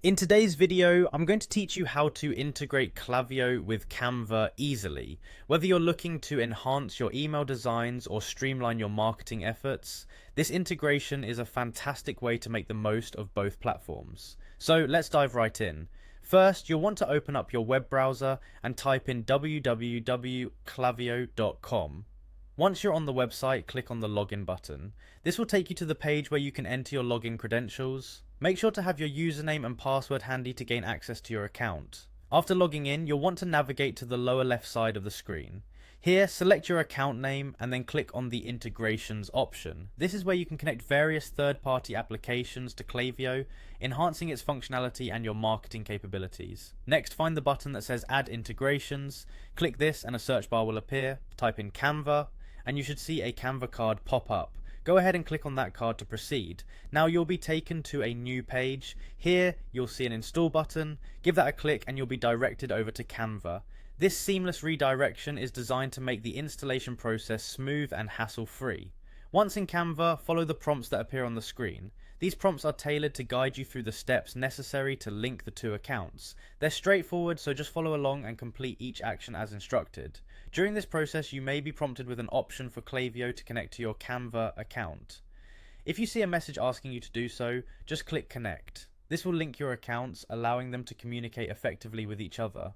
In today's video, I'm going to teach you how to integrate Klaviyo with Canva easily. Whether you're looking to enhance your email designs or streamline your marketing efforts, this integration is a fantastic way to make the most of both platforms. So let's dive right in. First, you'll want to open up your web browser and type in www.klaviyo.com. Once you're on the website, click on the login button. This will take you to the page where you can enter your login credentials. Make sure to have your username and password handy to gain access to your account. After logging in, you'll want to navigate to the lower left side of the screen. Here, select your account name and then click on the integrations option. This is where you can connect various third-party applications to Klaviyo, enhancing its functionality and your marketing capabilities. Next, find the button that says Add Integrations. Click this and a search bar will appear. Type in Canva, and you should see a Canva card pop up. Go ahead and click on that card to proceed. Now you'll be taken to a new page. Here you'll see an install button. Give that a click and you'll be directed over to Canva. This seamless redirection is designed to make the installation process smooth and hassle-free. Once in Canva, follow the prompts that appear on the screen. These prompts are tailored to guide you through the steps necessary to link the two accounts. They're straightforward, so just follow along and complete each action as instructed. During this process, you may be prompted with an option for Klaviyo to connect to your Canva account. If you see a message asking you to do so, just click Connect. This will link your accounts, allowing them to communicate effectively with each other.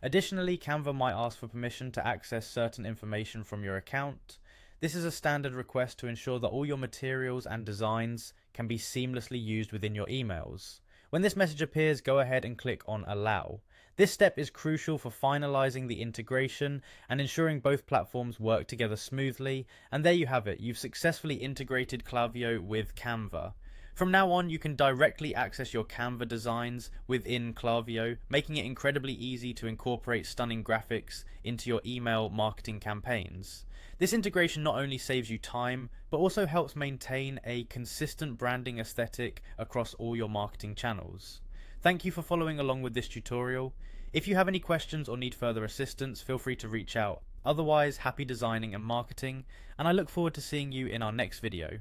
Additionally, Canva might ask for permission to access certain information from your account. This is a standard request to ensure that all your materials and designs can be seamlessly used within your emails. When this message appears, go ahead and click on Allow. This step is crucial for finalizing the integration and ensuring both platforms work together smoothly. And there you have it, you've successfully integrated Klaviyo with Canva. From now on, you can directly access your Canva designs within Klaviyo, making it incredibly easy to incorporate stunning graphics into your email marketing campaigns. This integration not only saves you time, but also helps maintain a consistent branding aesthetic across all your marketing channels. Thank you for following along with this tutorial. If you have any questions or need further assistance, feel free to reach out. Otherwise, happy designing and marketing, and I look forward to seeing you in our next video.